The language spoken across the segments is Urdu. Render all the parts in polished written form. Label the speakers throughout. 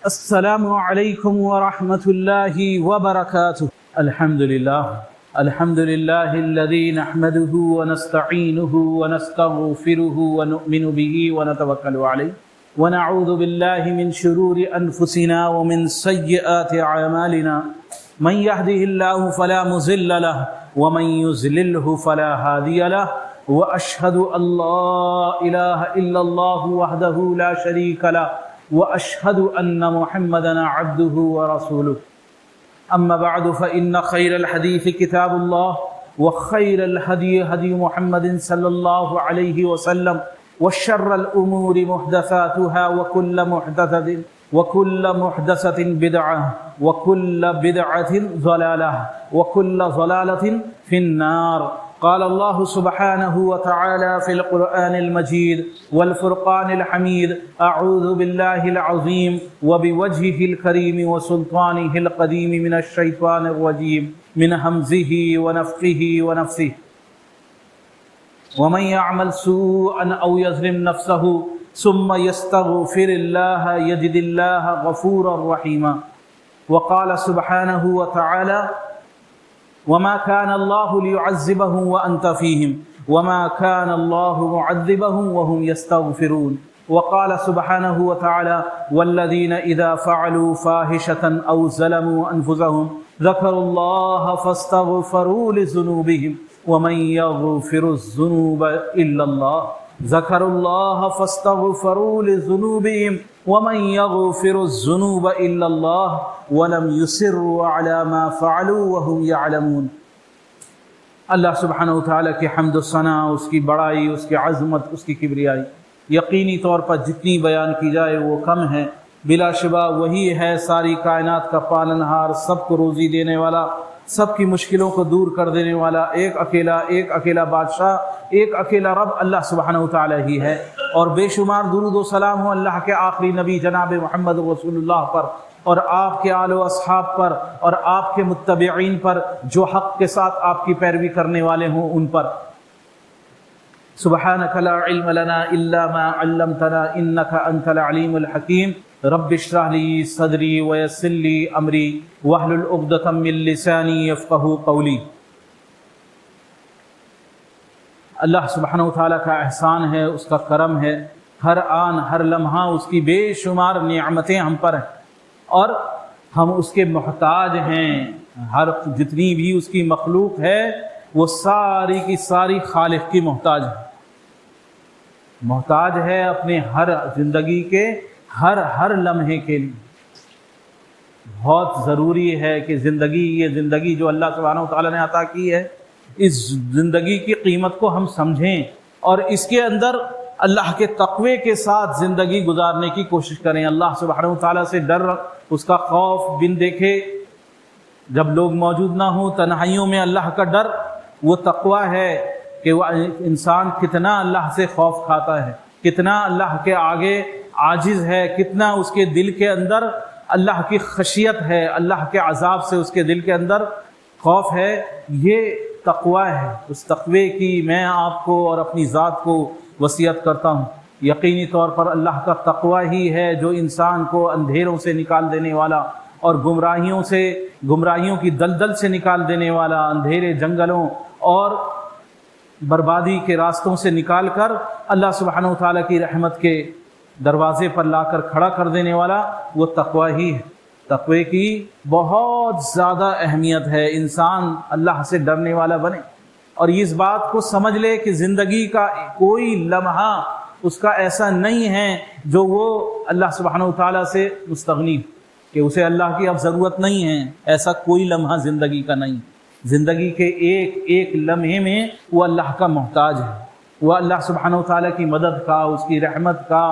Speaker 1: السلام علیکم ورحمۃ اللہ وبرکاتہ۔ الحمد للہ الذی نحمده ونستعینه ونستغفره ونؤمن به ونتوکل علیہ ونعوذ باللہ من شرور انفسنا ومن سیئات اعمالنا من يهده الله فلا مضل له ومن يضلله فلا هادي له واشهد ان لا اله الا الله وحده لا شريك له واشهد ان محمدا عبده ورسوله اما بعد فان خير الحديث كتاب الله وخير الهدي هدي محمد صلى الله عليه وسلم وشر الامور محدثاتها وكل محدثة بدعة وكل بدعة ضلالة وكل ضلالة في النار۔ قال الله سبحانه وتعالى في القرآن المجيد والفرقان الحميد: أعوذ بالله العظيم وبوجهه الكريم وسلطانه القديم من الشيطان الرجيم من همزه ونفخه ونفثه: ومن يعمل سوءا أو يظلم نفسه ثم يستغفر الله يجد الله غفورا رحيما۔ وقال سبحانه وتعالى: وما كان الله ليعذبهم وأنت فيهم وما كان الله معذبهم وهم يستغفرون۔ وقال سبحانه وتعالى: والذين إذا فعلوا فاحشة أو ظلموا أنفسهم ذكروا الله فاستغفروا لذنوبهم ومن يغفر الذنوب إلا الله ذكروا الله فاستغفروا لذنوبهم ومن يغفر الذنوب إلا الله ولم يصروا على ما فعلوا وهم يعلمون۔ اللہ سبحانہ وتعالیٰ کی حمد و ثنا، اس کی بڑائی، اس کی عظمت، اس کی کبریائی یقینی طور پر جتنی بیان کی جائے وہ کم ہے۔ بلا شبہ وہی ہے ساری کائنات کا پالنہار، سب کو روزی دینے والا، سب کی مشکلوں کو دور کر دینے والا، ایک اکیلا بادشاہ، ایک اکیلا رب اللہ سبحانہ وتعالی ہی ہے۔ اور بے شمار درود و سلام ہو اللہ کے آخری نبی جناب محمد رسول اللہ پر اور آپ کے آل و اصحاب پر اور آپ کے متبعین پر جو حق کے ساتھ آپ کی پیروی کرنے والے ہوں ان پر۔ سبحانک لا علم لنا الا ما علمتنا انک انت العلیم الحکیم۔ رب اشرح لی صدری ویسر لی امری واحلل عقدۃ من لسانی یفقہوا قولی۔ اللہ سبحانہ وتعالیٰ کا احسان ہے، اس کا کرم ہے، ہر آن ہر لمحہ اس کی بے شمار نعمتیں ہم پر ہیں اور ہم اس کے محتاج ہیں۔ ہر جتنی بھی اس کی مخلوق ہے وہ ساری کی ساری خالق کی محتاج ہے اپنے ہر زندگی کے ہر لمحے کے لیے۔ بہت ضروری ہے کہ یہ زندگی جو اللہ سبحانہ وتعالیٰ نے عطا کی ہے، اس زندگی کی قیمت کو ہم سمجھیں اور اس کے اندر اللہ کے تقوی کے ساتھ زندگی گزارنے کی کوشش کریں۔ اللہ سبحانہ وتعالیٰ سے ڈر، اس کا خوف بن دیکھے جب لوگ موجود نہ ہوں، تنہائیوں میں اللہ کا ڈر وہ تقوی ہے کہ وہ انسان کتنا اللہ سے خوف کھاتا ہے، کتنا اللہ کے آگے عاجز ہے، کتنا اس کے دل کے اندر اللہ کی خشیت ہے، اللہ کے عذاب سے اس کے دل کے اندر خوف ہے۔ یہ تقوی ہے۔ اس تقوی کی میں آپ کو اور اپنی ذات کو وصیت کرتا ہوں۔ یقینی طور پر اللہ کا تقوی ہی ہے جو انسان کو اندھیروں سے نکال دینے والا اور گمراہیوں کی دلدل سے نکال دینے والا، اندھیرے جنگلوں اور بربادی کے راستوں سے نکال کر اللہ سبحانہ وتعالیٰ کی رحمت کے دروازے پر لا کر کھڑا کر دینے والا وہ تقوی ہی ہے۔ تقوی کی بہت زیادہ اہمیت ہے، انسان اللہ سے ڈرنے والا بنے اور اس بات کو سمجھ لے کہ زندگی کا کوئی لمحہ اس کا ایسا نہیں ہے جو وہ اللہ سبحانہ وتعالیٰ سے مستغنی، کہ اسے اللہ کی اب ضرورت نہیں ہے۔ ایسا کوئی لمحہ زندگی کا نہیں۔ زندگی کے ایک لمحے میں وہ اللہ کا محتاج ہے، وہ اللہ سبحانہ وتعالیٰ کی مدد کا، اس کی رحمت کا،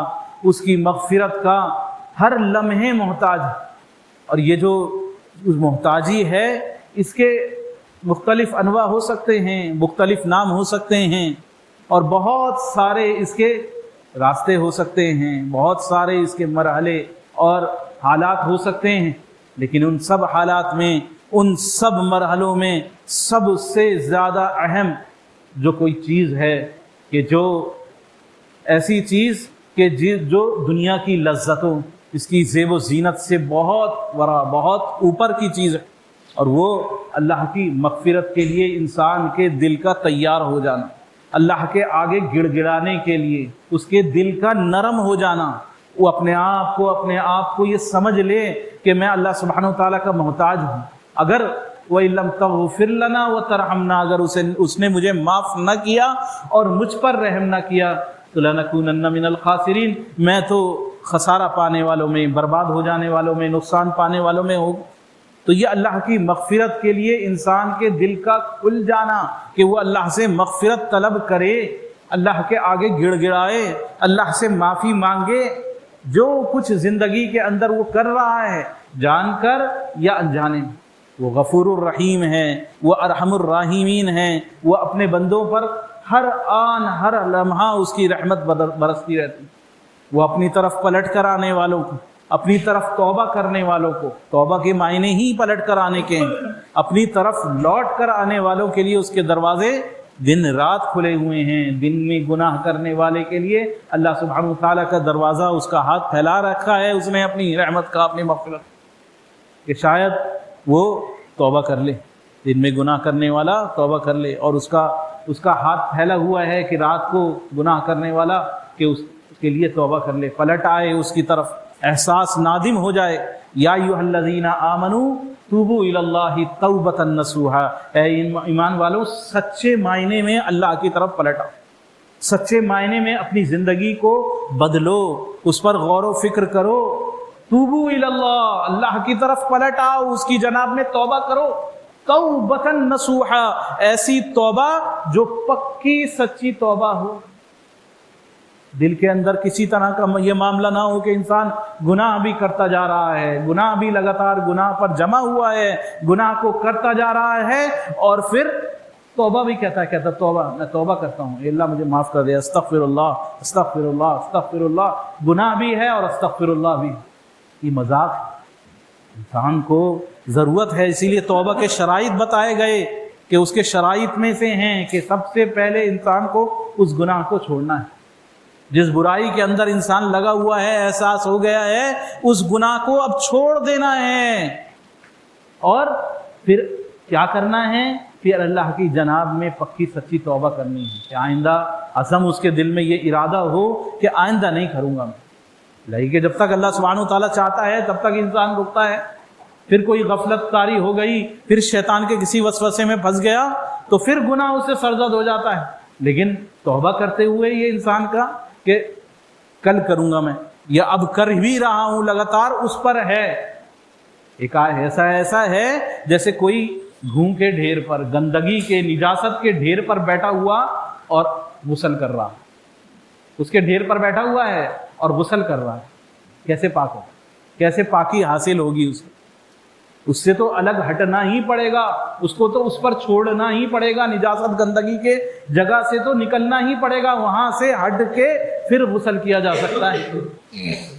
Speaker 1: اس کی مغفرت کا ہر لمحے محتاج ہے۔ اور یہ جو محتاجی ہے اس کے مختلف انواع ہو سکتے ہیں، مختلف نام ہو سکتے ہیں اور بہت سارے اس کے راستے ہو سکتے ہیں، بہت سارے اس کے مرحلے اور حالات ہو سکتے ہیں، لیکن ان سب حالات میں، ان سب مرحلوں میں سب سے زیادہ اہم جو کوئی چیز ہے کہ جو ایسی چیز کہ جو دنیا کی لذتوں، اس کی زیب و زینت سے بہت ورا، بہت اوپر کی چیز ہے، اور وہ اللہ کی مغفرت کے لیے انسان کے دل کا تیار ہو جانا، اللہ کے آگے گڑ گڑانے کے لیے اس کے دل کا نرم ہو جانا، وہ اپنے آپ کو یہ سمجھ لے کہ میں اللہ سبحانہ وتعالیٰ کا محتاج ہوں۔ اگر وَإِن لَّمْ تَغْفِرْ لَنَا وَتَرْحَمْنَا، اگر اس نے مجھے معاف نہ کیا اور مجھ پر رحم نہ کیا تو لَنَكُونَنَّ مِنَ الْخَاسِرِينَ، میں تو خسارہ پانے والوں میں، برباد ہو جانے والوں میں، نقصان پانے والوں میں ہوں۔ تو یہ اللہ کی مغفرت کے لیے انسان کے دل کا کھل جانا کہ وہ اللہ سے مغفرت طلب کرے، اللہ کے آگے گڑ گڑائے، اللہ سے معافی مانگے جو کچھ زندگی کے اندر وہ کر رہا ہے، جان کر یا انجانے۔ وہ غفور الرحیم ہے، وہ ارحم الراحمین ہے، وہ اپنے بندوں پر ہر آن ہر لمحہ اس کی رحمت برستی رہتی، وہ اپنی طرف پلٹ کر آنے والوں کو، اپنی طرف توبہ کرنے والوں کو، توبہ کے معنی ہی پلٹ کر آنے کے ہیں، اپنی طرف لوٹ کر آنے والوں کے لیے اس کے دروازے دن رات کھلے ہوئے ہیں۔ دن میں گناہ کرنے والے کے لیے اللہ سبحانہ وتعالیٰ کا دروازہ، اس کا ہاتھ پھیلا رکھا ہے اس نے اپنی رحمت کا، اپنی مغفرت، کہ شاید وہ توبہ کر لے، دن میں گناہ کرنے والا توبہ کر لے، اور اس کا ہاتھ پھیلا ہوا ہے کہ رات کو گناہ کرنے والا کہ اس کے لیے توبہ کر لے، پلٹ آئے اس کی طرف، احساس نادم ہو جائے۔ یا ایھا الذین آمنوا توبوا الی اللہ توبۃ نصوحا، اے ایمان والو سچے معنی میں اللہ کی طرف پلٹ آؤ، سچے معنی میں اپنی زندگی کو بدلو، اس پر غور و فکر کرو۔ توبوا الی اللہ، اللہ کی طرف پلٹ آؤ، اس کی جناب میں توبہ کرو، توبۃ نصوحا، ایسی توبہ جو پکی سچی توبہ ہو، دل کے اندر کسی طرح کا یہ معاملہ نہ ہو کہ انسان گناہ بھی کرتا جا رہا ہے، گناہ بھی لگاتار گناہ پر جمع ہوا ہے، گناہ کو کرتا جا رہا ہے، اور پھر توبہ بھی کہتا توبہ، میں توبہ کرتا ہوں، اے اللہ مجھے معاف کر دے، استغفر اللہ استغفر اللہ استغفر اللہ، گناہ بھی ہے اور استغفر اللہ بھی، یہ مذاق انسان کو ضرورت ہے۔ اسی لیے توبہ کے شرائط بتائے گئے کہ اس کے شرائط میں سے ہیں کہ سب سے پہلے انسان کو اس گناہ کو چھوڑنا ہے، جس برائی کے اندر انسان لگا ہوا ہے، احساس ہو گیا ہے، اس گناہ کو اب چھوڑ دینا ہے، اور پھر کیا کرنا ہے؟ پھر اللہ کی جناب میں پکی سچی توبہ کرنی ہے کہ آئندہ عزم اس کے دل میں یہ ارادہ ہو کہ آئندہ نہیں کروں گا میں، لیکن جب تک اللہ سبحانہ وتعالیٰ چاہتا ہے تب تک انسان رکتا ہے۔ پھر کوئی غفلت طاری ہو گئی، پھر شیطان کے کسی وسوسے میں پھنس گیا تو پھر گناہ اس سے سرزد ہو جاتا ہے، لیکن توبہ کرتے ہوئے یہ انسان کا کہ کل کروں گا میں، یا اب کر بھی رہا ہوں لگاتار، اس پر ہے۔ ایک ایسا ہے جیسے کوئی گھوں کے ڈھیر پر، گندگی کے، نجاست کے ڈھیر پر بیٹھا ہوا اور غسل کر رہا، اس کے ڈھیر پر بیٹھا ہوا ہے اور غسل کر رہا ہے، کیسے پاک ہوگا؟ کیسے پاکی حاصل ہوگی اس سے تو الگ ہٹنا ہی پڑے گا، اس کو تو اس پر چھوڑنا ہی پڑے گا، نجاست گندگی کے جگہ سے تو نکلنا ہی پڑے گا، وہاں سے ہٹ کے پھر غسل کیا جا سکتا ہے،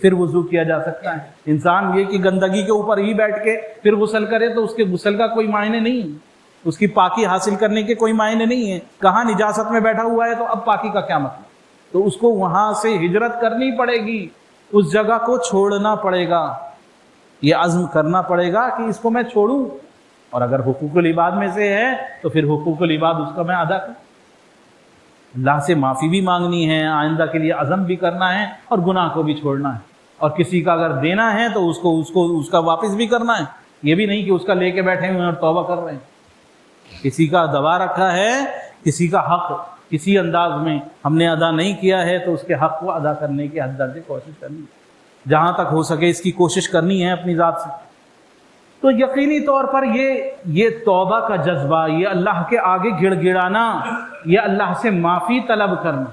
Speaker 1: پھر وضو کیا جا سکتا ہے۔ انسان یہ کہ گندگی کے اوپر ہی بیٹھ کے پھر غسل کرے تو اس کے غسل کا کوئی معنی نہیں ہے، اس کی پاکی حاصل کرنے کے کوئی معنی نہیں ہے۔ کہاں نجاست میں بیٹھا ہوا ہے تو اب پاکی کا کیا مطلب؟ تو اس کو وہاں سے ہجرت کرنی پڑے گی، اس جگہ کو چھوڑنا پڑے گا، یہ عزم کرنا پڑے گا کہ اس کو میں چھوڑوں، اور اگر حقوق العباد میں سے ہے تو پھر حقوق العباد اس کا میں ادا کروں، اللہ سے معافی بھی مانگنی ہے، آئندہ کے لیے عزم بھی کرنا ہے، اور گناہ کو بھی چھوڑنا ہے، اور کسی کا اگر دینا ہے تو اس کا واپس بھی کرنا ہے، یہ بھی نہیں کہ اس کا لے کے بیٹھے ہوئے اور توبہ کر رہے ہیں۔ کسی کا دبا رکھا ہے، کسی کا حق کسی انداز میں ہم نے ادا نہیں کیا ہے تو اس کے حق کو ادا کرنے کی حد درجے کوشش کرنی ہے، جہاں تک ہو سکے اس کی کوشش کرنی ہے اپنی ذات سے۔ تو یقینی طور پر یہ توبہ کا جذبہ، یہ اللہ کے آگے گڑ گڑانا، یہ اللہ سے معافی طلب کرنا،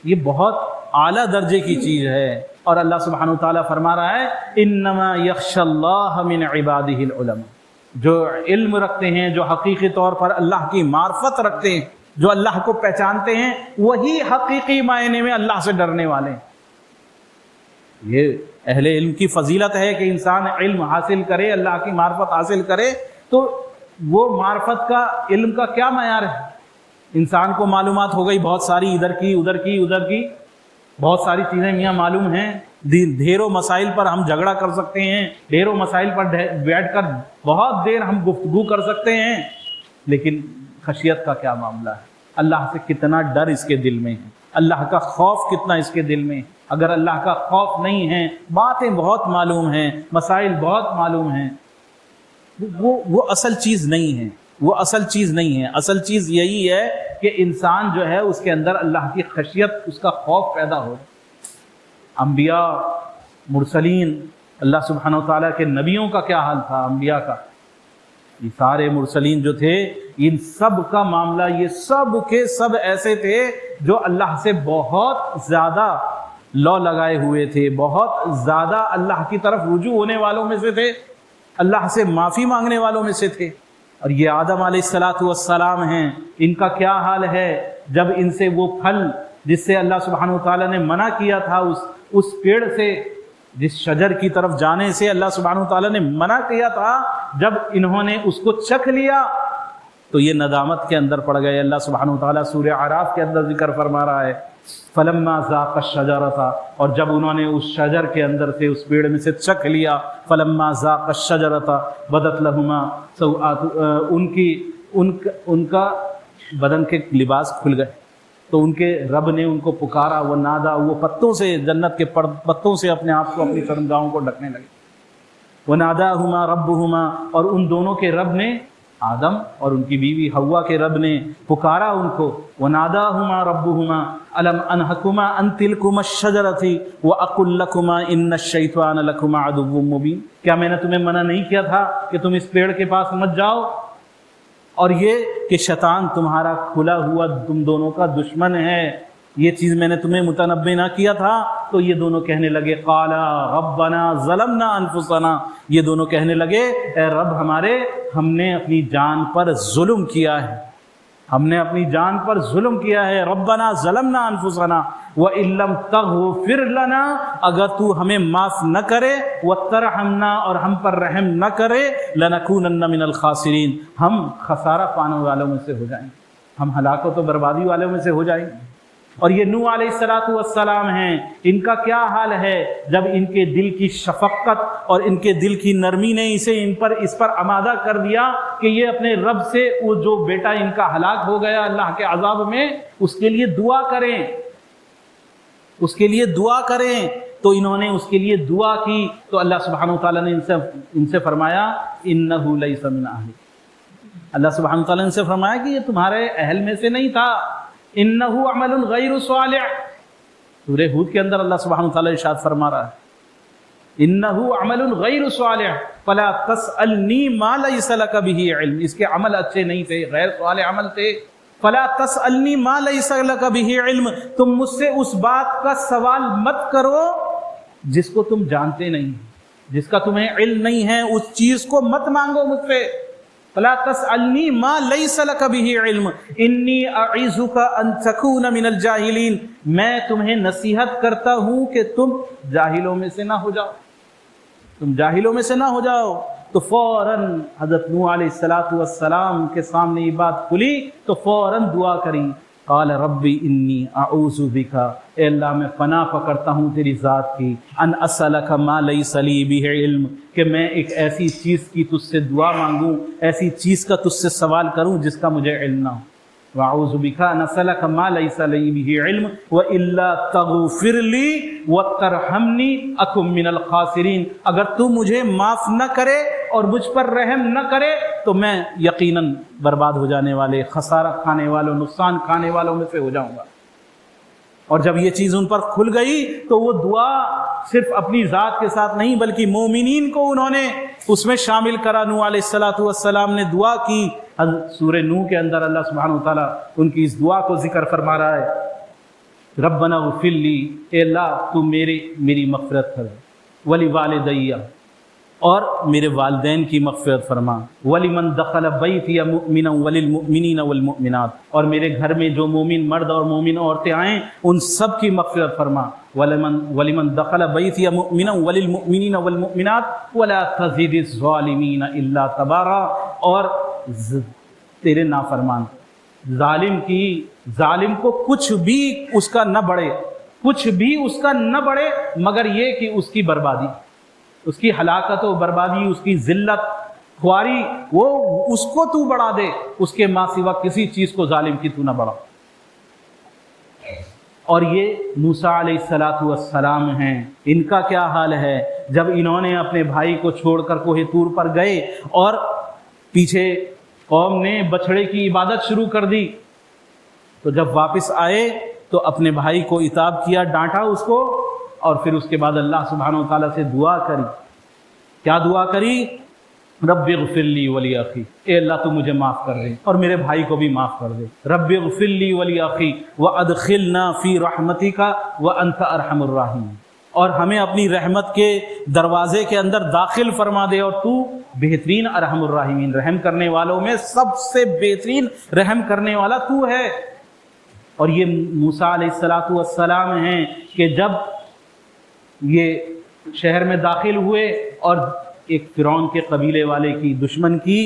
Speaker 1: یہ بہت اعلیٰ درجے کی چیز ہے۔ اور اللہ سبحانہ وتعالیٰ فرما رہا ہے انما یخشی اللہ من عبادہ العلماء، جو علم رکھتے ہیں، جو حقیقی طور پر اللہ کی معرفت رکھتے ہیں، جو اللہ کو پہچانتے ہیں، وہی حقیقی معنی میں اللہ سے ڈرنے والے ہیں۔ یہ اہل علم کی فضیلت ہے کہ انسان علم حاصل کرے، اللہ کی معرفت حاصل کرے، تو وہ معرفت کا، علم کا کیا معیار ہے؟ انسان کو معلومات ہو گئی بہت ساری، ادھر کی ادھر کی ادھر کی، بہت ساری چیزیں میاں معلوم ہیں، ڈھیروں مسائل پر ہم جھگڑا کر سکتے ہیں، ڈھیروں مسائل پر بیٹھ کر بہت دیر ہم گفتگو کر سکتے ہیں، لیکن خشیت کا کیا معاملہ ہے؟ اللہ سے کتنا ڈر اس کے دل میں ہے، اللہ کا خوف کتنا اس کے دل میں ہے۔ اگر اللہ کا خوف نہیں ہے، باتیں بہت معلوم ہیں، مسائل بہت معلوم ہیں، وہ اصل چیز نہیں ہے، وہ اصل چیز نہیں ہے۔ اصل چیز یہی ہے کہ انسان جو ہے اس کے اندر اللہ کی خشیت، اس کا خوف پیدا ہو۔ انبیاء، مرسلین، اللہ سبحانہ وتعالیٰ کے نبیوں کا کیا حال تھا، انبیاء کا، یہ سارے مرسلین جو تھے، ان سب کا معاملہ، یہ سب کے سب ایسے تھے جو اللہ سے بہت زیادہ لو لگائے ہوئے تھے، بہت زیادہ اللہ کی طرف رجوع ہونے والوں میں سے تھے، اللہ سے معافی مانگنے والوں میں سے تھے۔ اور یہ آدم علیہ السلام ہیں، ان کا کیا حال ہے جب ان سے وہ پھل جس سے اللہ سبحانہ وتعالیٰ نے منع کیا تھا، اس پیڑ سے، جس شجر کی طرف جانے سے اللہ سبحانہ وتعالیٰ نے منع کیا تھا، جب انہوں نے اس کو چکھ لیا تو یہ ندامت کے اندر پڑ گئے۔ اللہ سبحانہ وتعالیٰ سورہ اعراف کے اندر ذکر فرما رہا ہے، فلما ذاق الشجرۃ، اور جب انہوں نے اس شجر کے اندر سے، اس پیڑ میں سے چکھ لیا، فلما ذاق الشجرۃ بدت لہما سوآت، ان کا بدن کے لباس کھل گئے، تو ان کے رب نے ان کو پکارا، وہ نادا، وہ پتوں سے، جنت کے پتوں سے اپنے آپ کو، اپنی شرمگاہوں کو ڈھکنے لگے۔ وَنَادَاهُمَا رَبُّهُمَا، اور ان دونوں کے رب نے، آدم اور ان کی بیوی حوا کے رب نے پکارا ان کو، وَنَادَاهُمَا رَبُّهُمَا أَلَمْ أَنْهَكُمَا أَنْ تِلْكُمَا الشَّجَرَةِ وَأَقُلْ لَكُمَا إِنَّ الشَّيْطَانَ لَكُمَا عَدُوٌّ مُّبِينٌ، کیا میں نے تمہیں منع نہیں کیا تھا کہ تم اس پیڑ کے پاس مت جاؤ، اور یہ کہ شیطان تمہارا کھلا ہوا تم دونوں کا دشمن ہے، یہ چیز میں نے تمہیں متنبہ نہ کیا تھا؟ تو یہ دونوں کہنے لگے، قالا ربنا ظلمنا انفسنا، یہ دونوں کہنے لگے، اے رب ہمارے، ہم نے اپنی جان پر ظلم کیا ہے، ہم نے اپنی جان پر ظلم کیا ہے، ربنا ظلمنا انفسنا وَإِن لَّمْ تَغْفِرْ لَنَا، اگر تو ہمیں معاف نہ کرے، وَتَرْحَمْنَا، اور ہم پر رحم نہ کرے، لَنَكُونَنَّ مِنَ الْخَاسِرِينَ، ہم خسارہ پانے والوں میں سے ہو جائیں گے، ہم ہلاکت و بربادی والوں میں سے ہو جائیں گے۔ اور یہ نوح علیہ السلام ہیں، ان کا کیا حال ہے جب ان کے دل کی شفقت اور ان کے دل کی نرمی نے اس پر آمادہ کر دیا کہ یہ اپنے رب سے، وہ جو بیٹا ان کا ہلاک ہو گیا اللہ کے عذاب میں، اس کے لیے دعا کریں، اس کے لیے دعا کریں، تو انہوں نے اس کے لیے دعا کی، تو اللہ سبحانہ وتعالیٰ نے ان سے فرمایا، انہ لیس من اہلک، اللہ سبحانہ وتعالیٰ نے ان سے فرمایا کہ یہ تمہارے اہل میں سے نہیں تھا، انہ عمل غیر صالح، سورہ ہود کے اندر اللہ سبحانہ وتعالیٰ ارشاد فرما رہا ہے، انہ عمل غیر صالح فلا تسألنی ما لیس لک بہ علم، اس کے عمل اچھے نہیں تھے، غیر صالح عمل تھے، فلا تسألنی ما لیس لک بہ علم، تم مجھ سے اس بات کا سوال مت کرو جس کو تم جانتے نہیں، جس کا تمہیں علم نہیں ہے، اس چیز کو مت مانگو مجھ سے، فلا تسألنی ما لیس لک بہ علم انی اعظک ان تکون من الجاہلین، میں تمہیں نصیحت کرتا ہوں کہ تم جاہلوں میں سے نہ ہو جاؤ، تم جاہلوں میں سے نہ ہو جاؤ۔ تو فوراً حضرت نوح علیہ السلام کے سامنے یہ بات کھلی تو فوراً دعا کری، قال ربی انی اعوذ بک، اے اللہ میں پناہ پکڑتا ہوں تیری ذات کی، ان اسألک ما لیس لی بہ علم، کہ میں ایک ایسی چیز کی تجھ سے دعا مانگوں، ایسی چیز کا تجھ سے سوال کروں جس کا مجھے علم نہ ہو، وَأَعُوذُ بِكَ أَنْ أَسْأَلَكَ مَا لَيْسَ لِي بِهِ عِلْمٌ وَإِلَّا تَغْفِرْ لِي وَتَرْحَمْنِي أَكُن مِّنَ الْخَاسِرِينَ، اگر تو مجھے معاف نہ کرے اور مجھ پر رحم نہ کرے تو میں یقیناً برباد ہو جانے والے، خسارہ کھانے والوں، نقصان کھانے والوں میں سے ہو جاؤں گا۔ اور جب یہ چیز ان پر کھل گئی تو وہ دعا صرف اپنی ذات کے ساتھ نہیں بلکہ مومنین کو انہوں نے اس میں شامل کرا۔ نوح علیہ السلام نے دعا کی، سورہ نوح کے اندر اللہ سبحانہ وتعالیٰ ان کی اس دعا کو ذکر فرما رہا ہے، ربنا اغفر لی، اے اللہ تو میری مغفرت کر، ولی والدیہ، اور میرے والدین کی مغفرت فرما، وَلِمَنْ دَخَلَ بَيْتِيَ مُؤْمِنًا وَلِلْمُؤْمِنِينَ وَالْمُؤْمِنَاتِ، اور میرے گھر میں جو مومن مرد اور مومن عورتیں آئیں ان سب کی مغفرت فرما، وَلِمَنْ دَخَلَ بَيْتِيَ مُؤْمِنًا وَلِلْمُؤْمِنِينَ وَالْمُؤْمِنَاتِ وَلَا تَزِدِ الظَّالِمِينَ إِلَّا تَبَارًا، اور تیرے نافرمان ظالم کو کچھ بھی اس کا نہ بڑھے، کچھ بھی اس کا نہ بڑھے مگر یہ کہ اس کی بربادی، اس کی ہلاکت و بربادی، اس کی ذلت خواری، وہ اس کو تو بڑھا دے، اس کے ماں سوا کسی چیز کو ظالم کی تو نہ بڑھا۔ اور یہ موسیٰ علیہ السلام ہیں، ان کا کیا حال ہے جب انہوں نے اپنے بھائی کو چھوڑ کر کوہ طور پر گئے اور پیچھے قوم نے بچھڑے کی عبادت شروع کر دی، تو جب واپس آئے تو اپنے بھائی کو عتاب کیا، ڈانٹا اس کو، اور پھر اس کے بعد اللہ سبحانہ و تعالیٰ سے دعا کری۔ کیا دعا کری؟ رب اغفر لی ولی اخی، اے اللہ تو مجھے معاف کر دے اور میرے بھائی کو بھی معاف کر دے۔ رب اغفر لی ولی اخی وادخلنا فی رحمتک وانت ارحم الراحمین، اور ہمیں اپنی رحمت کے دروازے کے اندر داخل فرما دے، اور تو بہترین ارحم الراحمین، رحم کرنے والوں میں سب سے بہترین رحم کرنے والا تو ہے۔ اور یہ موسیٰ علیہ السلام ہیں کہ جب یہ شہر میں داخل ہوئے اور ایک فرعون کے قبیلے والے کی دشمن کی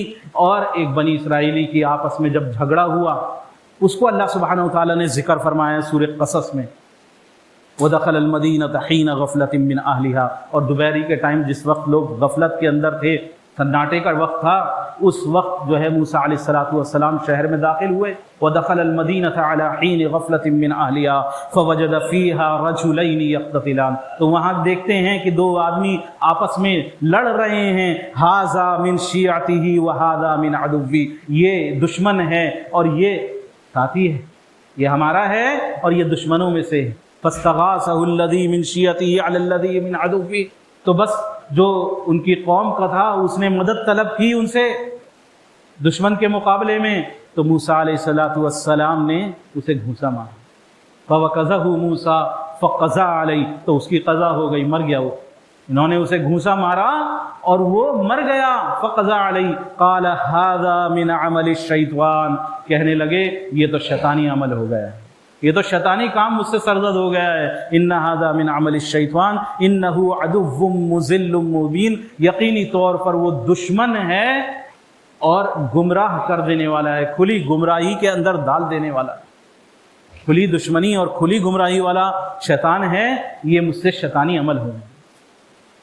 Speaker 1: اور ایک بنی اسرائیلی کی آپس میں جب جھگڑا ہوا، اس کو اللہ سبحانہ و تعالیٰ نے ذکر فرمایا سورہ قصص میں، وَدَخَلَ الْمَدِينَةَ حِينَ غَفْلَةٍ مِّنْ أَهْلِهَا، اور دوپہری کے ٹائم جس وقت لوگ غفلت کے اندر تھے، سناٹے کا وقت تھا، اس وقت جو ہے موسیٰ علیہ السلام شہر میں داخل ہوئے۔ وَدَخَلَ الْمَدِينَةَ عَلَىٰ حِينِ غَفْلَةٍ مِّنْ أَهْلِهَا فَوَجَدَ فِيهَا رَجُلَيْنِ يَقْتَتِلَانِ، تو وہاں دیکھتے ہیں کہ دو آدمی آپس میں لڑ رہے ہیں، هَٰذَا مِنْ شِيعَتِهِ وَهَٰذَا مِنْ عَدُوِّهِ، یہ دشمن ہے اور یہ ساتھی ہے، یہ ہمارا ہے اور یہ دشمنوں میں سے ہے۔ فَاسْتَغَاثَهُ الَّذِي مِنْ شِيعَتِهِ عَلَى الَّذِي مِنْ عَدُوِّهِ، تو بس جو ان کی قوم کا تھا اس نے مدد طلب کی ان سے دشمن کے مقابلے میں، تو موسیٰ علیہ السلام نے اسے گھونسا مارا، فَوَكَزَهُ مُوسَىٰ فَقَضَىٰ عَلَيْهِ، تو اس کی قضا ہو گئی، مر گیا وہ، انہوں نے اسے گھونسا مارا اور وہ مر گیا۔ فَقَضَىٰ عَلَيْهِ قَالَ هَٰذَا مِنْ عَمَلِ الشَّيْطَانِ، کہنے لگے یہ تو شیطانی عمل ہو گیا ہے، یہ تو شیطانی کام مجھ سے سرزد ہو گیا ہے۔ ان ھذا من عمل الشیطان انہ عدو مضل مبین، یقینی طور پر وہ دشمن ہے اور گمراہ کر دینے والا ہے، کھلی گمراہی کے اندر ڈال دینے والا ہے، کھلی دشمنی اور کھلی گمراہی والا شیطان ہے، یہ مجھ سے شیطانی عمل ہو گیا۔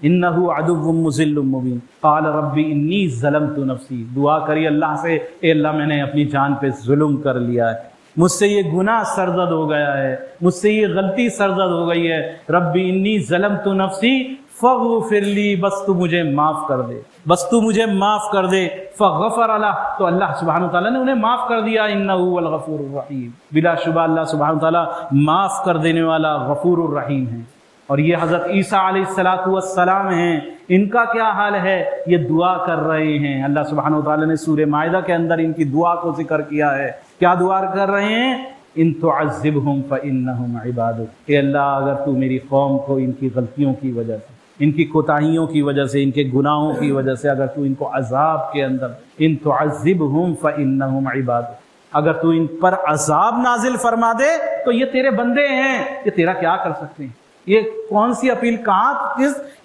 Speaker 1: انہ عدو مضل مبین قال رب انی ظلمت نفسی، دعا کری اللہ سے، اے اللہ میں نے اپنی جان پہ ظلم کر لیا ہے، مجھ سے یہ گناہ سرزد ہو گیا ہے، مجھ سے یہ غلطی سرزد ہو گئی ہے۔ رب انی ظلمت نفسی فاغفر لی، بس تو مجھے معاف کر دے، بس تو مجھے معاف کر دے۔ فغفر لہ، تو اللہ سبحانہ تعالیٰ نے انہیں معاف کر دیا۔ انہ هو الغفور الرحیم، بلا شبہ اللہ سبحانہ تعالیٰ معاف کر دینے والا غفور الرحیم ہے۔ اور یہ حضرت عیسیٰ علیہ السلام ہیں، ان کا کیا حال ہے؟ یہ دعا کر رہے ہیں، اللہ سبحانہ وتعالیٰ نے سورہ مائدہ کے اندر ان کی دعا کو ذکر کیا ہے۔ کیا دعا کر رہے ہیں؟ ان تعذبہم فانہم عبادک، اے اللہ اگر تو میری قوم کو ان کی غلطیوں کی وجہ سے، ان کی کوتاہیوں کی وجہ سے، ان کے گناہوں کی وجہ سے اگر تو ان کو عذاب کے اندر، ان تعذبہم فانہم عبادک، اگر تو ان پر عذاب نازل فرما دے تو یہ تیرے بندے ہیں، یہ تیرا کیا کر سکتے ہیں؟ یہ کون سی اپیل، کہاں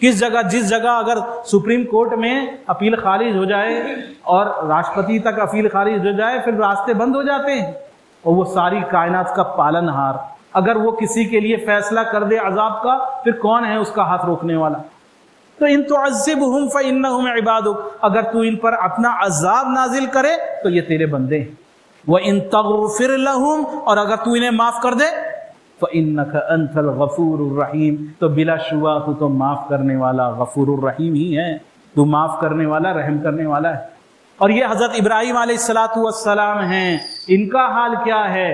Speaker 1: کس جگہ، جس جگہ اگر سپریم کورٹ میں اپیل خارج ہو جائے اور راشٹرپتی تک اپیل خارج ہو جائے پھر راستے بند ہو جاتے ہیں، اور وہ ساری کائنات کا پالن ہار اگر وہ کسی کے لیے فیصلہ کر دے عذاب کا، پھر کون ہے اس کا ہاتھ روکنے والا؟ تو ان تعذبہم فانہم عبادک، اگر تو ان پر اپنا عذاب نازل کرے تو یہ تیرے بندے ہیں۔ وان تغفر لہم، اور اگر تو انہیں معاف کر دے، فَإِنَّكَ أَنْتَ الْغَفُورُ الرَّحِيمُ، تو بلا شبہ تو معاف کرنے والا غفور الرحیم ہی ہے، تو معاف کرنے والا، رحم کرنے والا ہے۔ اور یہ حضرت ابراہیم علیہ السلام ہیں، ان کا حال کیا ہے؟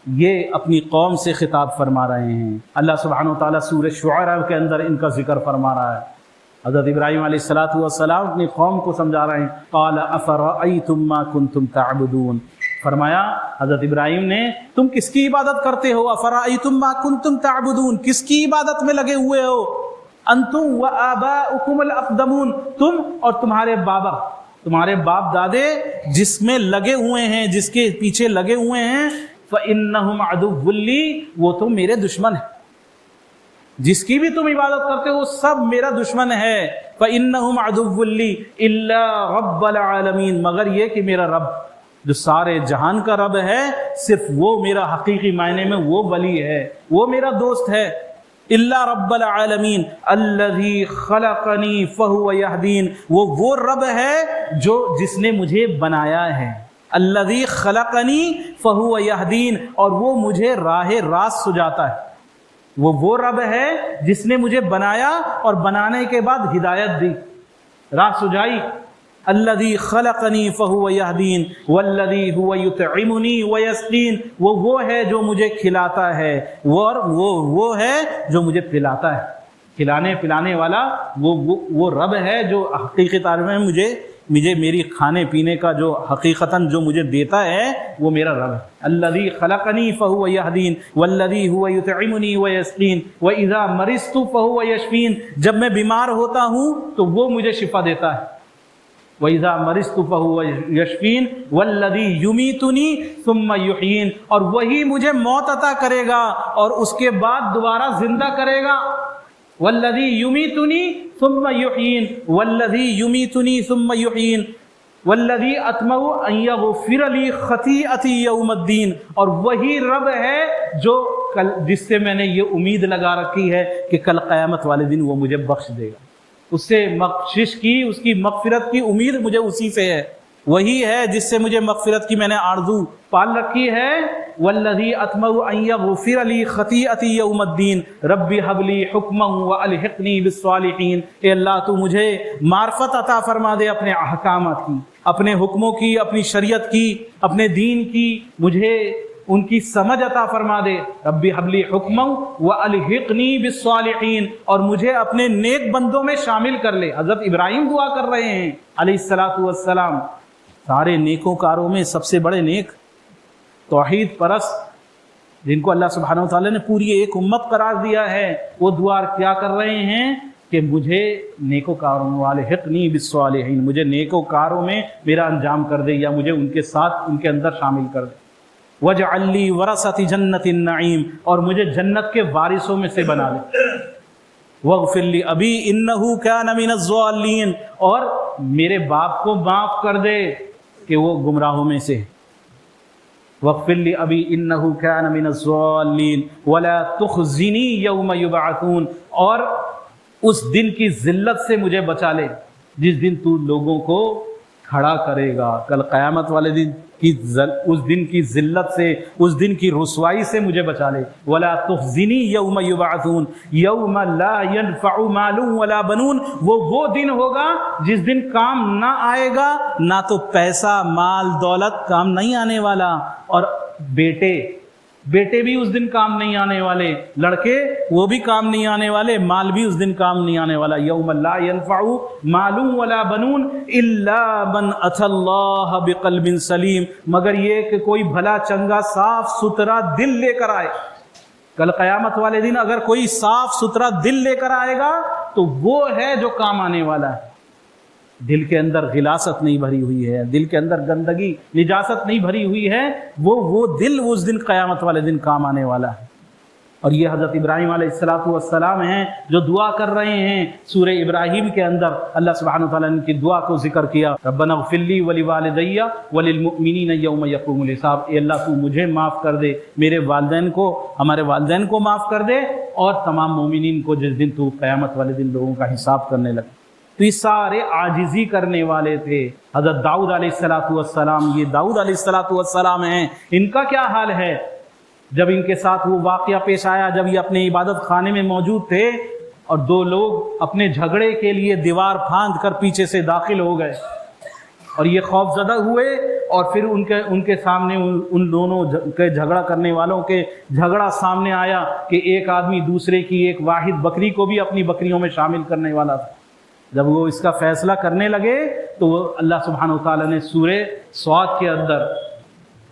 Speaker 1: یہ اپنی قوم سے خطاب فرما رہے ہیں۔ اللہ سبحانہ وتعالیٰ سورہ شعراء کے اندر ان کا ذکر فرما رہا ہے۔ حضرت ابراہیم علیہ السلام اپنی قوم کو سمجھا رہے ہیں۔ قَالَ أَفَرَأَيْتُم مَّا كُنتُمْ تَعْبُدُونَ، فرمایا حضرت ابراہیم نے، تم کس کی عبادت کرتے ہو؟ افرأیتم ما کنتم تعبدون، کس کی عبادت میں لگے ہوئے ہو؟ انتم وآباؤکم الاقدمون، تم اور تمہارے بابا، تمہارے باپ دادے جس میں لگے ہوئے ہیں، جس کے پیچھے لگے ہوئے ہیں، فإنہم عدو لی، وہ تو میرے دشمن ہے، جس کی بھی تم عبادت کرتے ہو سب میرا دشمن ہے۔ فإنہم عدو لی الا رب العالمین، مگر یہ کہ میرا رب، جو سارے جہان کا رب ہے، صرف وہ میرا حقیقی معنی میں وہ ولی ہے، وہ میرا دوست ہے۔ الا رب العالمین الذی خلقنی فہو یہدین، وہ رب ہے جو جس نے مجھے بنایا ہے، الذی خلقنی فہو یہدین، اور وہ مجھے راہ راست سجاتا ہے۔ وہ رب ہے جس نے مجھے بنایا اور بنانے کے بعد ہدایت دی، راہ سجائی۔ الذی خلقنی فہو یہدین والذی هو یطعمنی ویسقین، وہ ہے جو مجھے کھلاتا ہے، وہ ہے جو مجھے پلاتا ہے۔ کھلانے پلانے والا وہ رب ہے جو حقیقی طور میں مجھے میری کھانے پینے کا جو حقیقتاً جو مجھے دیتا ہے وہ میرا رب ہے۔ الذی خلقنی فہو یہدین والذی هو یطعمنی ویسقین واذا مرضت فہو یشفین، جب میں بیمار ہوتا ہوں تو وہ مجھے شفا دیتا ہے۔ وَإِذَا مَرِضْتُ فَهُوَ يَشْفِينِ وَالَّذِي يُمِيتُنِي ثُمَّ يُحْيِينِ، اور وہی مجھے موت عطا کرے گا اور اس کے بعد دوبارہ زندہ کرے گا۔ وَالَّذِي يُمِيتُنِي ثُمَّ يُحْيِينِ وَالَّذِي يُمِيتُنِي ثُمَّ يُحْيِينِ وَالَّذِي أَطْمَعُ أَن يَغْفِرَ لِي خَطِيئَتِي يَوْمَ الدِّينِ، اور وہی رب ہے جو جس سے میں نے یہ امید لگا رکھی ہے کہ کل قیامت والے دن وہ مجھے بخش دے گا، اس سے بخشش کی، اس کی مغفرت کی امید مجھے اسی سے ہے، وہی ہے جس سے مجھے مغفرت کی میں نے آرزو پال رکھی ہے۔ والذی اطمع ان یغفر لی خطیئتی یوم الدین رب ھب لی حکما والحقنی بالصالحین، اے اللہ تو مجھے معرفت عطا فرما دے اپنے احکامات کی، اپنے حکموں کی، اپنی شریعت کی، اپنے دین کی، مجھے ان کی سمجھ عطا فرما دے۔ ربی حب لی حکما والحقنی بالصالحین، اور مجھے اپنے نیک بندوں میں شامل کر لے۔ حضرت ابراہیم دعا کر رہے ہیں علیہ الصلاۃ والسلام، سارے نیکوں کاروں میں سب سے بڑے نیک، توحید پرست، جن کو اللہ سبحانہ و تعالیٰ نے پوری ایک امت قرار دیا ہے، وہ دعا کیا کر رہے ہیں کہ مجھے نیکوکاروں والحقنی بالصالحین، مجھے نیکوکاروں میں میرا انجام کر دے، یا مجھے ان کے ساتھ ان کے اندر شامل کر دے۔ وَاجْعَلْ لِي وَرَثَةَ جَنَّةِ النَّعِيمِ، اور مجھے جنت کے وارثوں میں سے بنا دے۔ وَاغْفِرْ لِأَبِي إِنَّهُ كَانَ مِنَ الضَّالِّينَ، اور میرے باپ کو معاف کر دے کہ وہ گمراہوں میں سے۔ وَاغْفِرْ لِأَبِي إِنَّهُ كَانَ مِنَ الضَّالِّينَ وَلَا تُخْزِنِي يَوْمَ يُبْعَثُونَ، اور اس دن کی ذلت سے مجھے بچا لے جس دن تو لوگوں کو کھڑا کرے گا، کل قیامت والے دن کی اس دن کی ذلت سے، اس دن کی رسوائی سے مجھے بچا لے۔ وَلَا تُخْزِنِي يَوْمَ يُبْعَثُونَ يَوْمَ لَا يَنْفَعُ مَالٌ وَلَا بَنُونَ، وہ دن ہوگا جس دن کام نہ آئے گا، نہ تو پیسہ مال دولت کام نہیں آنے والا، اور بیٹے بھی اس دن کام نہیں آنے والے، لڑکے وہ بھی کام نہیں آنے والے، مال بھی اس دن کام نہیں آنے والا۔ یوم لا ينفع مال ولا بنون الا من اتى اللہ بقلب سلیم، مگر یہ کہ کوئی بھلا چنگا صاف ستھرا دل لے کر آئے۔ کل قیامت والے دن اگر کوئی صاف ستھرا دل لے کر آئے گا تو وہ ہے جو کام آنے والا ہے۔ دل کے اندر غلاست نہیں بھری ہوئی ہے، دل کے اندر گندگی نجاست نہیں بھری ہوئی ہے، وہ دل اس دن قیامت والے دن کام آنے والا ہے۔ اور یہ حضرت ابراہیم علیہ الصلوۃ والسلام ہیں جو دعا کر رہے ہیں۔ سورہ ابراہیم کے اندر اللہ سبحانہ وتعالیٰ نے ان کی دعا کو ذکر کیا، ربنا اغفر لی ولوالدی وللمؤمنین یوم یقوم الحساب، اے اللہ تو مجھے معاف کر دے، میرے والدین کو، ہمارے والدین کو معاف کر دے، اور تمام مومنین کو جس دن تو قیامت والے دن لوگوں کا حساب کرنے لگے۔ تو یہ سارے عاجزی کرنے والے تھے۔ حضرت داؤد علیہ الصلوۃ والسلام، یہ داؤد علیہ الصلوۃ والسلام ہیں، ان کا کیا حال ہے جب ان کے ساتھ وہ واقعہ پیش آیا، جب یہ اپنے عبادت خانے میں موجود تھے اور دو لوگ اپنے جھگڑے کے لیے دیوار پھاند کر پیچھے سے داخل ہو گئے، اور یہ خوف زدہ ہوئے، اور پھر ان کے سامنے ان دونوں کے جھگڑا کرنے والوں کے جھگڑا سامنے آیا کہ ایک آدمی دوسرے کی ایک واحد بکری کو بھی اپنی بکریوں میں شامل کرنے والا تھا۔ جب وہ اس کا فیصلہ کرنے لگے تو اللہ سبحانہ وتعالیٰ نے سورہ صاد کے اندر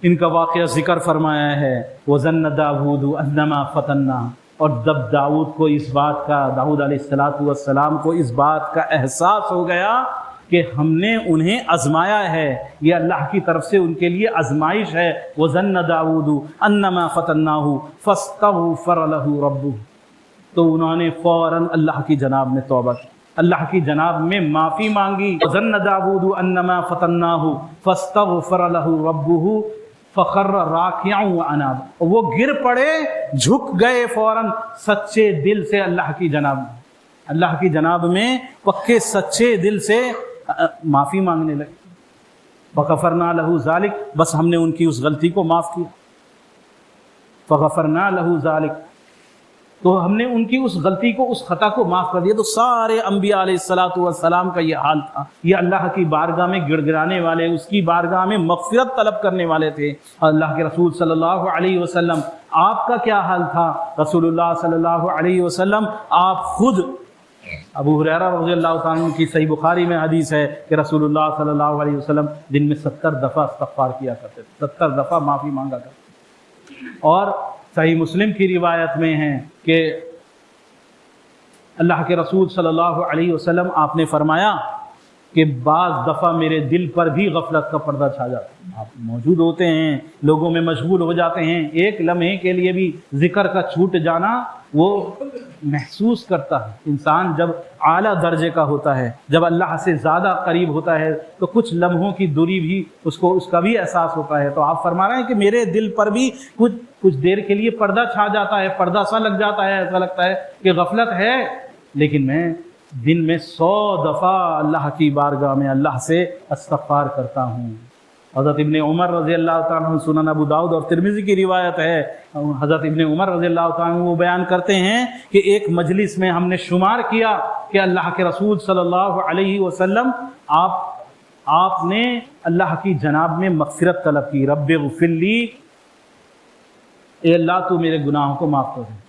Speaker 1: ان کا واقعہ ذکر فرمایا ہے، وَظَنَّ دَاوُودُ أَنَّمَا فَتَنَّاهُ، اور جب داؤد کو اس بات کا، داؤد علیہ الصلوۃ والسلام کو اس بات کا احساس ہو گیا کہ ہم نے انہیں آزمایا ہے، یہ اللہ کی طرف سے ان کے لیے آزمائش ہے۔ وَظَنَّ دَاوُودُ أَنَّمَا فَتَنَّاهُ فَاسْتَغْفَرَ لَهُ رَبُّهُ، تو انہوں نے فوراً اللہ کی جناب میں توبہ کی، اللہ کی جناب میں معافی مانگی. ظن داؤد انما فتناہ فاستغفر لہ ربہ فخر راکعا واناب. وہ گر پڑے، جھک گئے فوراً سچے دل سے اللہ کی جناب میں، اللہ کی جناب میں پکے سچے دل سے معافی مانگنے لگے. فغفرنا لہ ذالک، بس ہم نے ان کی اس غلطی کو معاف کیا. فغفرنا لہ ذالک، تو ہم نے ان کی اس غلطی کو، اس خطا کو معاف کر دیا. تو سارے انبیاء علیہ الصلوۃ والسلام کا یہ حال تھا. یہ اللہ کی بارگاہ میں گڑ گڑانے والے، اس کی بارگاہ میں مغفرت طلب کرنے والے تھے. اللہ کے رسول صلی اللہ علیہ وسلم، آپ کا کیا حال تھا؟ رسول اللہ صلی اللہ علیہ وسلم آپ خود، ابو ہریرہ رضی اللہ تعالیٰ عنہ کی صحیح بخاری میں حدیث ہے کہ رسول اللہ صلی اللہ علیہ وسلم دن میں 70 دفعہ استغفار کیا کرتے تھے، 70 دفعہ معافی مانگا کرتے. اور صحیح مسلم کی روایت میں ہے کہ اللہ کے رسول صلی اللہ علیہ وسلم آپ نے فرمایا کہ بعض دفعہ میرے دل پر بھی غفلت کا پردہ چھا جاتا ہے. آپ موجود ہوتے ہیں، لوگوں میں مشغول ہو جاتے ہیں، ایک لمحے کے لیے بھی ذکر کا چھوٹ جانا وہ محسوس کرتا ہے. انسان جب اعلیٰ درجے کا ہوتا ہے، جب اللہ سے زیادہ قریب ہوتا ہے، تو کچھ لمحوں کی دوری بھی اس کا بھی احساس ہوتا ہے. تو آپ فرما رہے ہیں کہ میرے دل پر بھی کچھ دیر کے لیے پردہ چھا جاتا ہے، پردہ سا لگ جاتا ہے، ایسا لگتا ہے کہ غفلت ہے، لیکن میں دن میں 100 دفعہ اللہ کی بارگاہ میں اللہ سے استغفار کرتا ہوں. حضرت ابن عمر رضی اللہ تعالیٰ عنہ، سنن ابو داؤد اور ترمذی کی روایت ہے، حضرت ابن عمر رضی اللہ تعالیٰ عنہ وہ بیان کرتے ہیں کہ ایک مجلس میں ہم نے شمار کیا کہ اللہ کے رسول صلی اللہ علیہ وسلم آپ نے اللہ کی جناب میں مغفرت طلب کی. رب اغفر لی، اے اللہ تو میرے گناہوں کو معاف کر دے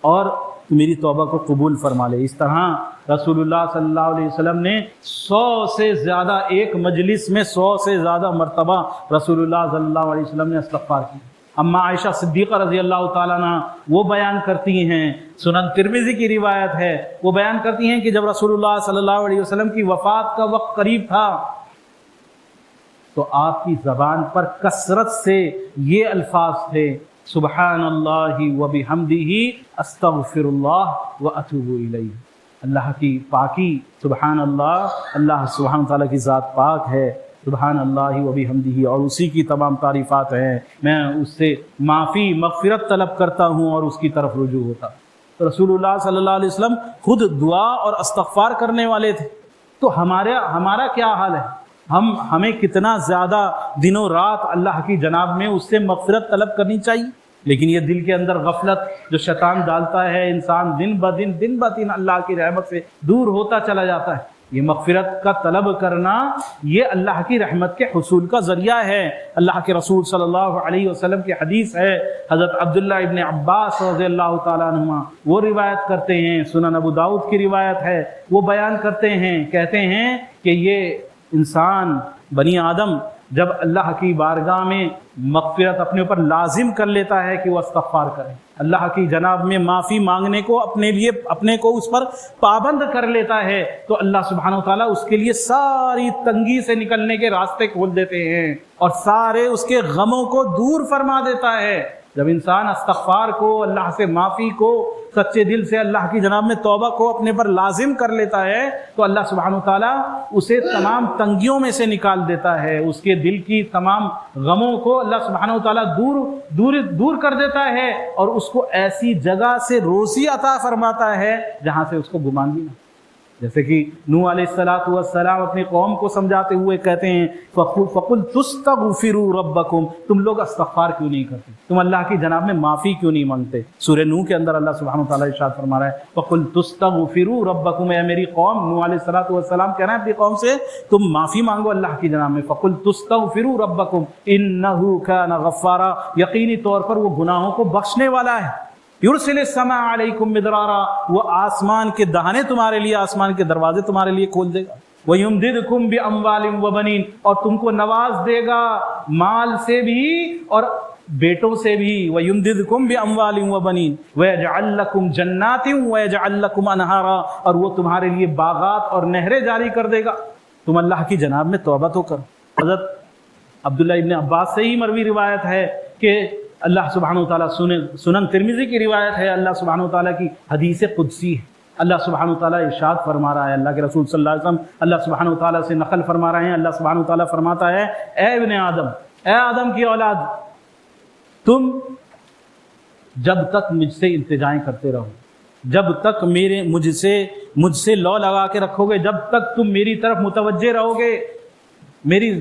Speaker 1: اور میری توبہ کو قبول فرما لے. اس طرح رسول اللہ صلی اللہ علیہ وسلم نے 100 سے زیادہ، ایک مجلس میں 100 سے زیادہ مرتبہ رسول اللہ صلی اللہ علیہ وسلم نے استغفار کی. اما عائشہ صدیقہ رضی اللہ تعالیٰ عنہ وہ بیان کرتی ہیں، سنن ترمذی کی روایت ہے، وہ بیان کرتی ہیں کہ جب رسول اللہ صلی اللہ علیہ وسلم کی وفات کا وقت قریب تھا تو آپ کی زبان پر کثرت سے یہ الفاظ تھے: سبحان اللہ وبحمدہ استغفر اللہ واتوب الیہ. اللہ کی پاکی، سبحان اللہ، اللہ سبحانہ تعالیٰ کی ذات پاک ہے، سبحان اللہ وبحمدہ، اور اسی کی تمام تعریفات ہیں. میں اس سے معافی، مغفرت طلب کرتا ہوں اور اس کی طرف رجوع ہوتا. تو رسول اللہ صلی اللہ علیہ وسلم خود دعا اور استغفار کرنے والے تھے. تو ہمارا کیا حال ہے؟ ہمیں کتنا زیادہ دنوں رات اللہ کی جناب میں اس سے مغفرت طلب کرنی چاہیے. لیکن یہ دل کے اندر غفلت جو شیطان ڈالتا ہے، انسان دن بدن اللہ کی رحمت سے دور ہوتا چلا جاتا ہے. یہ مغفرت کا طلب کرنا یہ اللہ کی رحمت کے حصول کا ذریعہ ہے. اللہ کے رسول صلی اللہ علیہ وسلم کی حدیث ہے، حضرت عبداللہ ابن عباس رضی اللہ تعالیٰ عنہما وہ روایت کرتے ہیں، سنن ابو داؤد کی روایت ہے، وہ بیان کرتے ہیں، کہتے ہیں کہ یہ انسان بنی آدم جب اللہ کی بارگاہ میں مغفرت اپنے اوپر لازم کر لیتا ہے کہ وہ استغفار کرے، اللہ کی جناب میں معافی مانگنے کو اپنے کو اس پر پابند کر لیتا ہے، تو اللہ سبحانہ وتعالیٰ اس کے لیے ساری تنگی سے نکلنے کے راستے کھول دیتے ہیں اور سارے اس کے غموں کو دور فرما دیتا ہے. جب انسان استغفار کو، اللہ سے معافی کو سچے دل سے، اللہ کی جناب میں توبہ کو اپنے پر لازم کر لیتا ہے تو اللہ سبحانہ وتعالیٰ اسے تمام تنگیوں میں سے نکال دیتا ہے. اس کے دل کی تمام غموں کو اللہ سبحانہ وتعالیٰ دور کر دیتا ہے اور اس کو ایسی جگہ سے روزی عطا فرماتا ہے جہاں سے اس کو گمان بھی نہ. جیسے کہ نوح علیہ السلام اپنی قوم کو سمجھاتے ہوئے کہتے ہیں فَقُلْتُ اسْتَغْفِرُوا رَبَّكُمْ، تم لوگ استغفار کیوں نہیں کرتے، تم اللہ کی جناب میں معافی کیوں نہیں مانگتے. سورہ نوح کے اندر اللہ سبحانہ وتعالیٰ ارشاد فرما رہا ہے فَقُلْتُ اسْتَغْفِرُوا رَبَّكُمْ، اے میری قوم، نوح علیہ السلام کہہ رہے ہیں اپنی قوم سے تم معافی مانگو اللہ کی جناب میں. فَقُلْتُ اسْتَغْفِرُوا رَبَّكُمْ إِنَّهُ كَانَ غَفَّارًا، یقینی طور پر وہ گناہوں کو بخشنے والا ہے. یرسل السماء علیکم مدرارا، وہ آسمان کے دہانے تمہارے لیے، آسمان کے دروازے تمہارے لیے کھول دے گا. وَيُمْدِدْكُمْ بِأَمْوَالٍ وَبَنِينَ، اور تم کو نواز دے گا مال سے بھی اور بیٹوں سے بھی. وَيُمْدِدْكُمْ بِأَمْوَالٍ وَبَنِينَ وَيَجْعَلْ لَكُمْ جَنَّاتٍ وَيَجْعَلْ لَكُمْ أَنْهَارًا، اور وہ تمہارے لیے باغات اور نہریں جاری کر دے گا. تم اللہ کی جناب میں توبہ تو کرو. حضرت عبداللہ ابن عباس سے ہی مروی روایت ہے کہ اللہ سبحانہ وتعالیٰ، سنن ترمذی کی روایت ہے، اللہ سبحانہ وتعالیٰ کی حدیث قدسی ہے اللہ سبحانہ و تعالیٰ ارشاد فرما رہا ہے، اللہ کے رسول صلی اللہ علیہ وسلم اللہ سبحانہ و تعالیٰ سے نقل فرما رہے ہیں، اللہ سبحانہ و تعالیٰ فرماتا ہے اے ابن آدم، اے آدم کی اولاد، تم جب تک مجھ سے التجائیں کرتے رہو، جب تک مجھ سے لو لگا کے رکھو گے، جب تک تم میری طرف متوجہ رہو گے،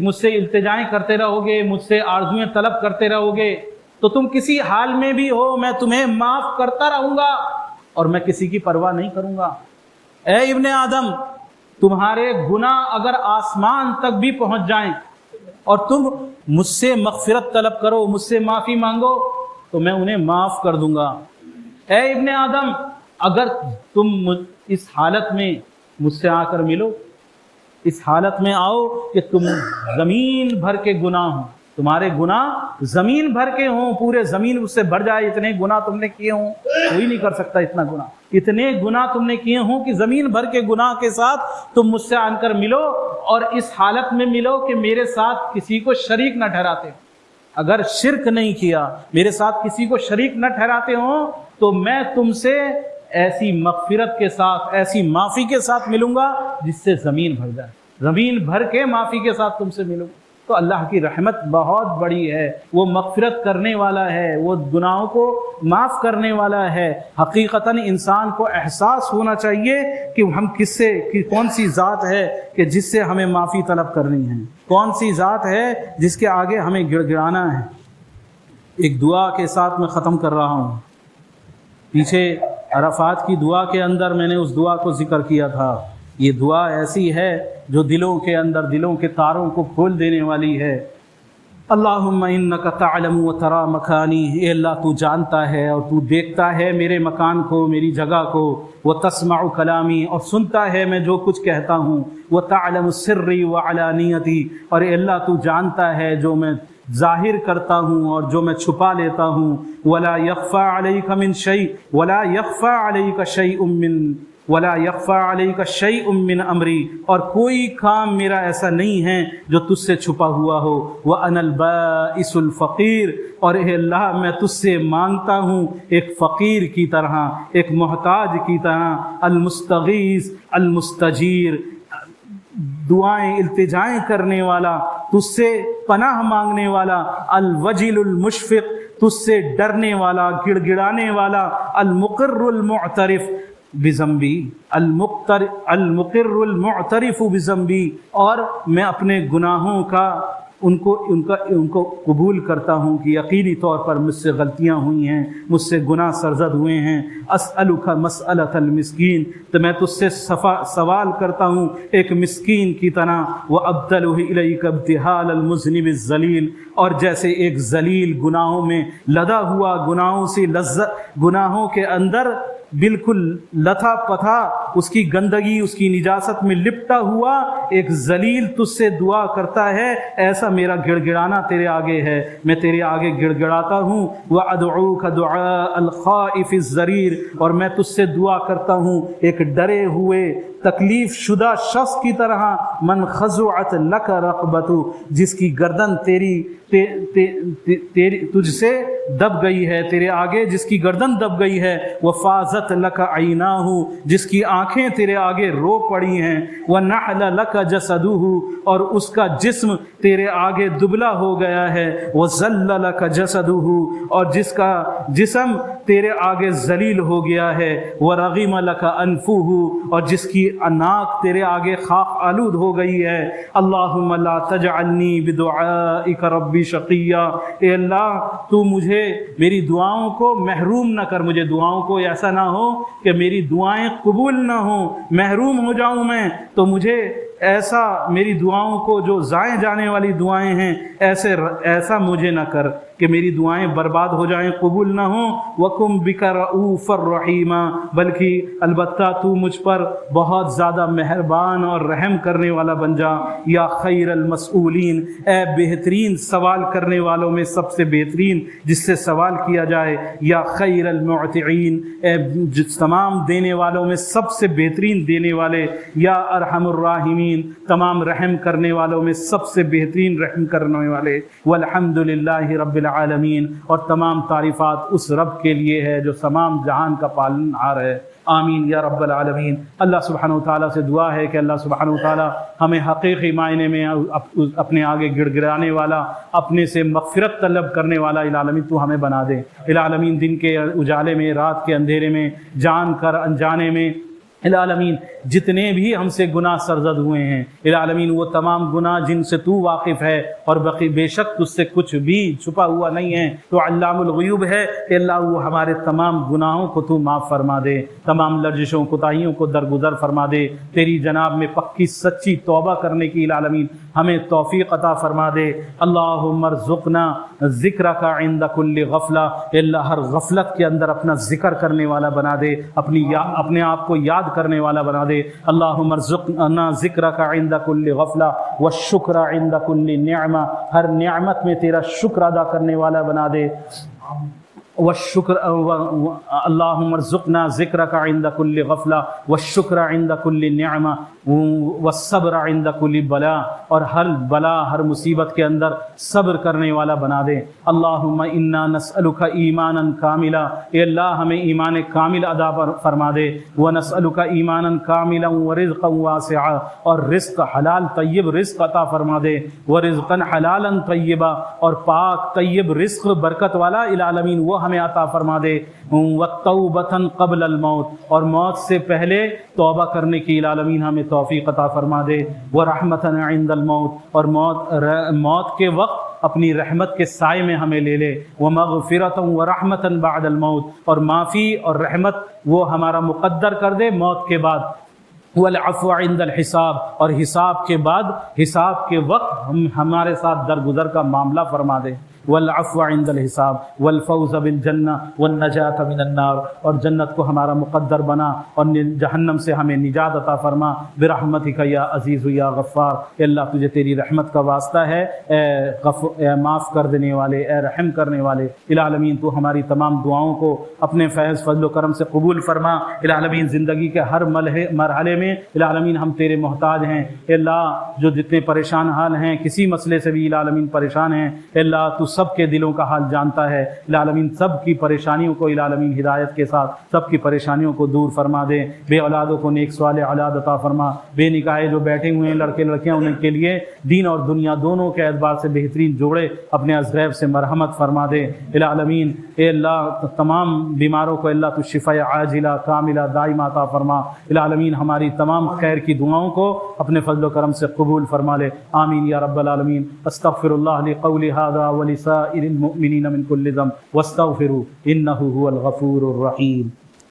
Speaker 1: مجھ سے التجائیں کرتے رہو گے، مجھ سے آرزویں طلب کرتے رہو گے، تو تم کسی حال میں بھی ہو میں تمہیں معاف کرتا رہوں گا اور میں کسی کی پرواہ نہیں کروں گا۔ اے ابن آدم، تمہارے گناہ اگر آسمان تک بھی پہنچ جائیں اور تم مجھ سے مغفرت طلب کرو، مجھ سے معافی مانگو تو میں انہیں معاف کر دوں گا۔ اے ابن آدم، اگر تم اس حالت میں مجھ سے آ کر ملو، اس حالت میں آؤ کہ تم زمین بھر کے گناہ ہوں، تمہارے گناہ زمین بھر کے ہوں، پورے زمین اس سے بھر جائے، اتنے گناہ تم نے کیے ہوں، کوئی نہیں کر سکتا اتنا گناہ، اتنے گناہ تم نے کیے ہوں کہ زمین بھر کے گناہ کے ساتھ تم مجھ سے آن کر ملو اور اس حالت میں ملو کہ میرے ساتھ کسی کو شریک نہ ٹھہراتے ہو۔ اگر شرک نہیں کیا، میرے ساتھ کسی کو شریک نہ ٹھہراتے ہوں تو میں تم سے ایسی مغفرت کے ساتھ، ایسی معافی کے ساتھ ملوں گا جس سے زمین بھر جائے، زمین بھر کے معافی کے ساتھ تم سے ملوں گا۔ تو اللہ کی رحمت بہت بڑی ہے، وہ مغفرت کرنے والا ہے، وہ گناہوں کو معاف کرنے والا ہے۔ حقیقتاً انسان کو احساس ہونا چاہیے کہ ہم کون سی ذات ہے کہ جس سے ہمیں معافی طلب کرنی ہے، کون سی ذات ہے جس کے آگے ہمیں گڑ گڑانا ہے۔ ایک دعا کے ساتھ میں ختم کر رہا ہوں۔ پیچھے عرفات کی دعا کے اندر میں نے اس دعا کو ذکر کیا تھا۔ یہ دعا ایسی ہے جو دلوں کے اندر، دلوں کے تاروں کو کھول دینے والی ہے۔ اللہم انک تعلم و ترا مکانی، اے اللہ تو جانتا ہے اور تو دیکھتا ہے میرے مکان کو، میری جگہ کو، وہ تسمع کلامی، اور سنتا ہے میں جو کچھ کہتا ہوں، وہ تعلم سری و علانیتی، اور اے اللہ تو جانتا ہے جو میں ظاہر کرتا ہوں اور جو میں چھپا لیتا ہوں۔ ولا یخفی علیک من شیء ولا یخفی علیک شیء من امری، اور کوئی کام میرا ایسا نہیں ہے جو تجھ سے چھپا ہوا ہو۔ وَأَنَا الْبَائِسُ الْفَقِيرُ، اور اے اللہ میں تجھ سے مانگتا ہوں ایک فقیر کی طرح، ایک محتاج کی طرح۔ المستغیث المستجیر، دعائیں التجائیں کرنے والا، تجھ سے پناہ مانگنے والا۔ الوجل المشفق، تجھ سے ڈرنے والا، گڑ گڑانے والا۔ المقر المعترف بذنبی، المقر المعترف بذنبی، اور میں اپنے گناہوں کا ان کو قبول کرتا ہوں کہ یقینی طور پر مجھ سے غلطیاں ہوئی ہیں، مجھ سے گناہ سرزد ہوئے ہیں۔ اسألک مسألۃ المسکین، تو میں تجھ سے سوال کرتا ہوں ایک مسکین کی طرح۔ وابتلہ الیک ابتہال المذنب الذلیل، اور جیسے ایک ذلیل گناہوں میں لدا ہوا، گناہوں سے گناہوں کے اندر بالکل لتھا پتھا، اس کی گندگی، اس کی نجاست میں لپٹا ہوا ایک ذلیل تجھ سے دعا کرتا ہے، ایسا میرا گڑ گڑانا تیرے آگے ہے، میں تیرے آگے گڑ گڑاتا ہوں۔ وَأَدْعُوكَ دُعَاءَ الْخَائِفِ الضَّرِيرِ، اور میں تجھ سے دعا کرتا ہوں ایک ڈرے ہوئے تکلیف شدہ شخص کی طرح۔ من خضعت لک رقبت، جس کی گردن تجھ سے دب گئی ہے، تیرے آگے جس کی گردن دب گئی ہے۔ وفازت لک عیناہ، جس کی آنکھیں تیرے آگے رو پڑی ہیں۔ ونحل لک جسدہ، اور اس کا جسم تیرے آگے دبلا ہو گیا ہے۔ وذل لک جسدہ، اور جس کا جسم تیرے آگے ذلیل ہو گیا ہے۔ ورغم لک انفہ، اور جس کی ناک تیرے آگے خاک آلود ہو گئی ہے۔ اللہم لا تجعلنی بدعائک ربی شقیا، اے اللہ تو مجھے میری دعاؤں کو محروم نہ کر، مجھے دعاؤں کو ایسا نہ ہو کہ میری دعائیں قبول نہ ہوں، محروم ہو جاؤں میں، تو مجھے ایسا میری دعاؤں کو جو ضائع جانے والی دعائیں ہیں ایسا مجھے نہ کر کہ میری دعائیں برباد ہو جائیں، قبول نہ ہوں۔ وَكُمْ بِكَ رَؤُوفَ الرَّحِيمَ، بلکہ البتہ تو مجھ پر بہت زیادہ مہربان اور رحم کرنے والا بن جا۔ یا خیر المسئولین، اے بہترین سوال کرنے والوں میں سب سے بہترین جس سے سوال کیا جائے۔ یا خیر المعطعین، اے تمام دینے والوں میں سب سے بہترین دینے والے۔ یا ارحم الراحمین، الراحمین، تمام رحم کرنے والوں میں سب سے بہترین رحم کرنے والے، والحمد للہ رب العالمین، اور تمام تعریفات اس رب کے لیے ہے جو تمام جہان کا پالنہار ہے۔ آمین یا رب العالمین۔ اللہ سبحانہ وتعالیٰ سے دعا ہے کہ اللہ سبحانہ وتعالیٰ ہمیں حقیقی معنی میں اپنے آگے گڑ گڑانے والا، اپنے سے مغفرت طلب کرنے والا العالمین تو ہمیں بنا دے۔ العالمین دن کے اجالے میں، رات کے اندھیرے میں، جان کر انجانے میں، العالمین جتنے بھی ہم سے گناہ سرزد ہوئے ہیں، العالمین وہ تمام گناہ جن سے تو واقف ہے اور بقی بے شک تجھ سے کچھ بھی چھپا ہوا نہیں ہے، تو علام الغیوب ہے کہ اللہ وہ ہمارے تمام گناہوں کو تو معاف فرما دے، تمام لرزشوں کوتاہیوں کو درگزر فرما دے، تیری جناب میں پکی سچی توبہ کرنے کی العالمین ہمیں توفیق عطا فرما دے۔ اللہم ارزقنا ذکرک عند کل غفلہ، اللہ ہر غفلت کے اندر اپنا ذکر کرنے والا بنا دے، اپنے آپ کو یاد کرنے والا بنا دے۔ اللہم ارزقنا ذکرک عند کل غفلہ والشکر عند کل نعمہ، ہر نعمت میں تیرا شکر ادا کرنے والا بنا دے۔ والشکر اللہم ارزقنا ذکرک عند کل غفلہ والشکر عند کل نعمہ والصبر عند کل بلا، اور ہر بلا ہر مصیبت کے اندر صبر کرنے والا بنا دے۔ اللہم انا نسألک ایمانا کاملا، اے اللہ ہمیں ایمان کامل ادا فرما دے، ونسألک ایمانا کاملا ورزقا واسعا، اور رزق حلال طیب رزق عطا فرما دے، ورزقا حلالا طیبا، اور پاک طیب رزق برکت والا العالمین وہ ہمیں عطا فرما دے، وتوبۃ قبل الموت، اور موت سے پہلے توبہ کرنے کی العالمین ہمیں توفیق عطا فرما دے، ورحمۃ عند الموت، اور موت کے وقت اپنی رحمت کے سائے میں ہمیں لے لے، ومغفرۃ ورحمۃ بعد الموت، اور معافی اور رحمت وہ ہمارا مقدر کر دے موت کے بعد، والعفو عند الحساب، اور حساب کے بعد حساب کے وقت ہمارے ساتھ درگزر کا معاملہ فرما دے، والعفو عند الحساب والفوز بالجنہ والنجاۃ من النار، اور جنت کو ہمارا مقدر بنا اور جہنم سے ہمیں نجات عطا فرما، برحمتک یا عزیز یا غفار۔ اے اللہ تجھے تیری رحمت کا واسطہ ہے، اے معاف کر دینے والے، اے رحم کرنے والے العالمین، تو ہماری تمام دعاؤں کو اپنے فیض فضل و کرم سے قبول فرما۔ العالمین زندگی کے ہر مرحلے میں العالمین ہم تیرے محتاج ہیں، اے اللہ جو جتنے پریشان حال ہیں، کسی مسئلے سے بھی العالمین پریشان ہیں، اے اللہ تو سب کے دلوں کا حال جانتا ہے، العالمین سب کی پریشانیوں کو العالمین ہدایت کے ساتھ سب کی پریشانیوں کو دور فرما دے، بے اولادوں کو نیک صالح اولاد عطا فرما، بے نکاح جو بیٹھے ہوئے ہیں لڑکے لڑکیاں ان کے لیے دین اور دنیا دونوں کے اعتبار سے بہترین جوڑے اپنے از غیب سے مرحمت فرما دے العالمین۔ اے اللہ تمام بیماروں کو اللہ تو شفا عاجلہ کاملہ دائمہ عطا فرما العالمین، ہماری تمام خیر کی دعاؤں کو اپنے فضل و کرم سے قبول فرما لے، آمین یا رب العالمین۔ استغفر اللہ لقولی ھذا ولسائر المؤمنین من کل ذنب واستغفروا انہ هو الغفور الرحیم۔